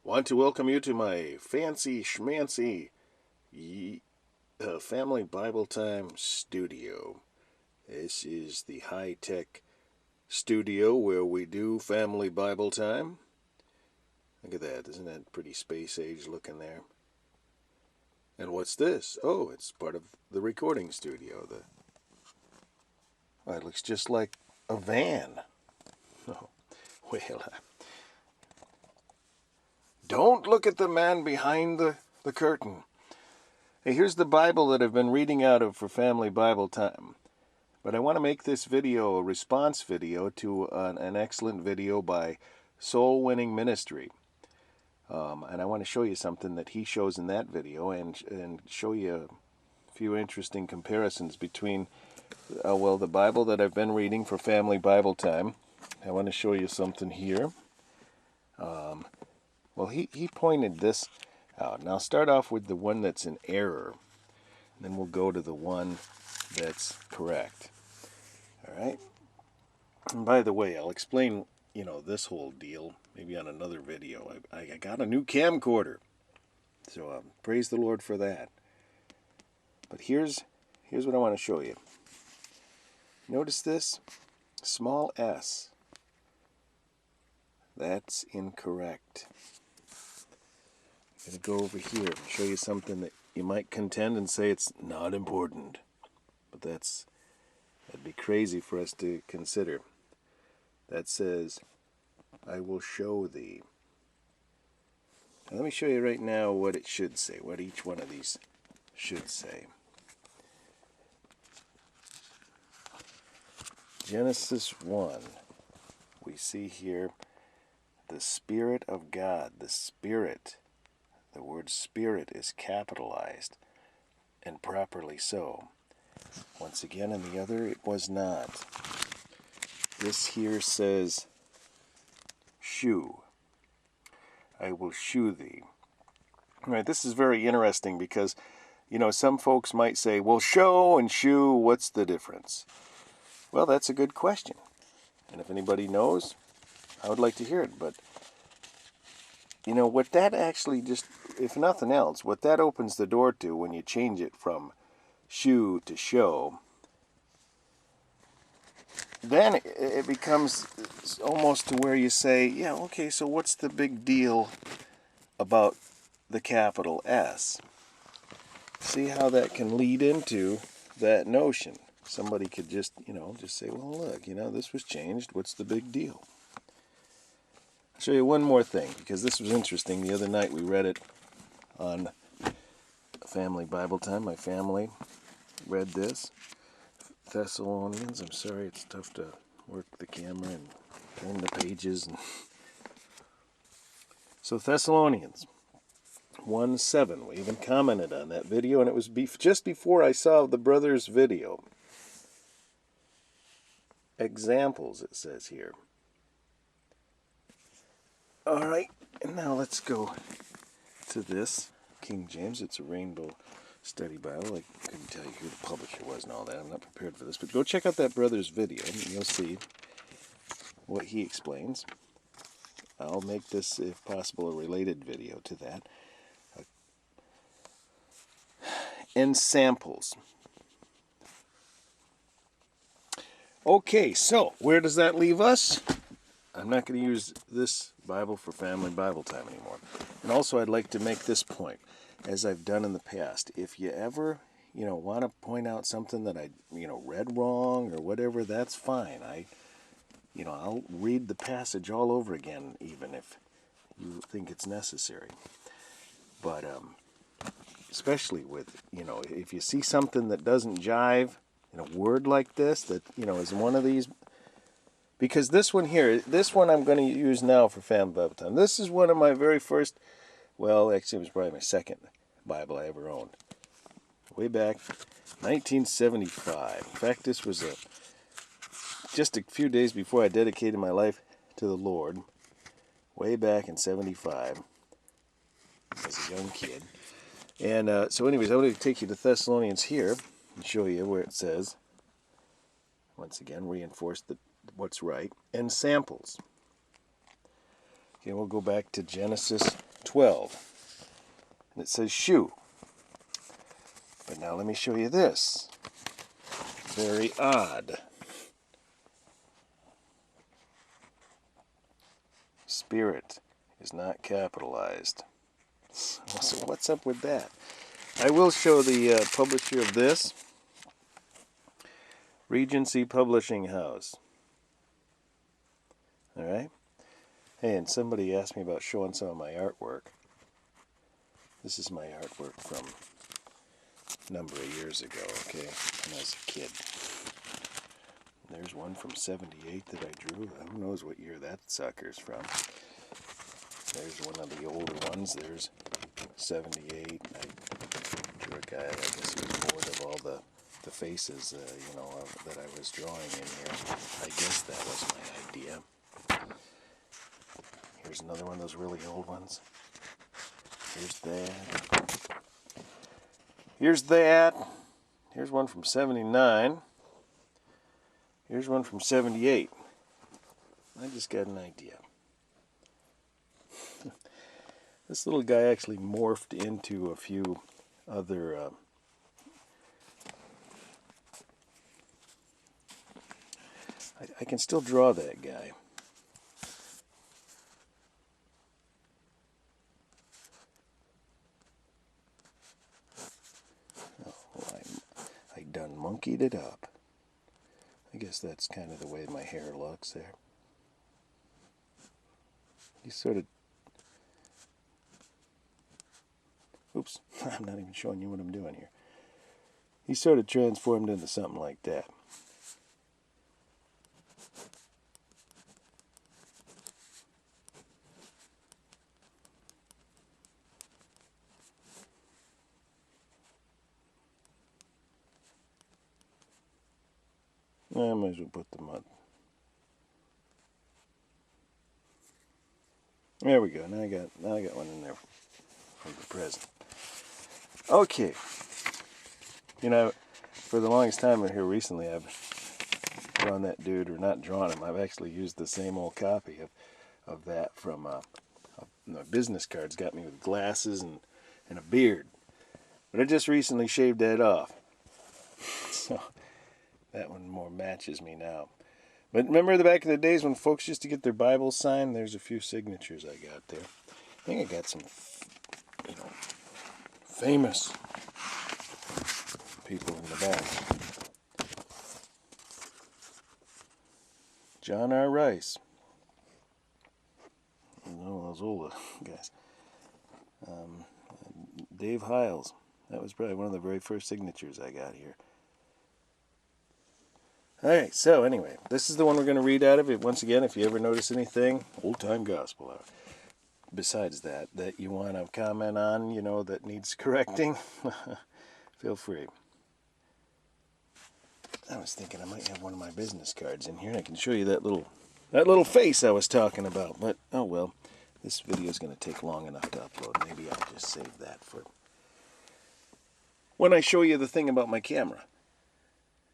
Want to welcome you to my fancy schmancy Family Bible Time studio. This is the high-tech studio where we do Family Bible Time. Look at that, isn't that pretty space age looking there? And what's this? Oh, it's part of the recording studio. It looks just like a van. Oh, well, don't look at the man behind the curtain. Hey, here's the Bible that I've been reading out of for Family Bible Time. But I want to make this video a response video to an excellent video by Soul Winning Ministry. And I want to show you something that he shows in that video and show you a few interesting comparisons between, the Bible that I've been reading for Family Bible Time. I want to show you something here. He pointed this out. Now, I'll start off with the one that's in error. Then we'll go to the one that's correct. All right? And by the way, I'll explain, this whole deal maybe on another video. I got a new camcorder. So praise the Lord for that. But here's what I want to show you. Notice this? Small s. That's incorrect. I'm going to go over here and show you something that you might contend and say it's not important. But that'd be crazy for us to consider. That says, I will show thee. Now let me show you right now what it should say, what each one of these should say. Genesis 1, we see here the Spirit of God, the Spirit. The word Spirit is capitalized, and properly so. Once again, in the other, it was not. This here says, shew. I will shew thee. All right, this is very interesting because, some folks might say, well, show and shew, what's the difference? Well, that's a good question. And if anybody knows, I would like to hear it. But, what that actually just, if nothing else, what that opens the door to when you change it from shew to show, then it becomes almost to where you say, yeah, okay, so what's the big deal about the capital S? See how that can lead into that notion. Somebody could just say, well, look, this was changed. What's the big deal? I'll show you one more thing, because this was interesting. The other night we read it on Family Bible Time. My family read this. Thessalonians. I'm sorry, it's tough to work the camera and turn the pages. So Thessalonians 1:7. We even commented on that video, and it was just before I saw the brothers' video. Examples, it says here. All right, and now let's go to this King James. It's a Rainbow Study Bible. I couldn't tell you who the publisher was and all that. I'm not prepared for this, but go check out that brother's video, and you'll see what he explains. I'll make this, if possible, a related video to that. And samples. Okay, so where does that leave us? I'm not going to use this Bible for Family Bible Time anymore. And also I'd like to make this point, as I've done in the past. If you ever, want to point out something that I, read wrong or whatever, that's fine. I'll read the passage all over again, even if you think it's necessary. But especially with, if you see something that doesn't jive in a word like this, that, is one of these. Because this one I'm going to use now for Family Bible Time. This is one of my very first, actually it was probably my second Bible I ever owned. Way back, 1975. In fact, this was just a few days before I dedicated my life to the Lord. Way back in 75. As a young kid. And so anyways, I want to take you to Thessalonians here and show you where it says, once again, reinforce what's right, and samples. Okay, we'll go back to Genesis 12. And it says shoe. But now let me show you this. Very odd. Spirit is not capitalized. So what's up with that? I will show the publisher of this. Regency Publishing House. Alright? Hey, and somebody asked me about showing some of my artwork. This is my artwork from a number of years ago, okay, when I was a kid. There's one from 78 that I drew. Who knows what year that sucker's from. There's one of the older ones. There's 78. I drew a guy, I guess he was bored of all the faces, that I was drawing in here. I guess that was my idea. Here's another one of those really old ones. Here's that. Here's that. Here's one from 79. Here's one from 78. I just got an idea. This little guy actually morphed into a few other I can still draw that guy. Oh, I done monkeyed it up. I guess that's kind of the way my hair looks there. He sort of... Oops, I'm not even showing you what I'm doing here. He sort of transformed into something like that. I might as well put them up. There we go. Now I got one in there from the present. Okay. You know, for the longest time here recently, I've drawn that dude, or not drawn him. I've actually used the same old copy of that from my business cards. Got me with glasses and a beard. But I just recently shaved that off. So that one more matches me now. But remember the back of the days when folks used to get their Bibles signed? There's a few signatures I got there. I think I got some, famous people in the back. John R. Rice. Those older guys. Dave Hiles. That was probably one of the very first signatures I got here. Alright, so anyway, this is the one we're going to read out of it. Once again, if you ever notice anything, old-time gospel, besides that you want to comment on, that needs correcting, feel free. I was thinking I might have one of my business cards in here, and I can show you that little face I was talking about. But, oh well, this video is going to take long enough to upload. Maybe I'll just save that for when I show you the thing about my camera.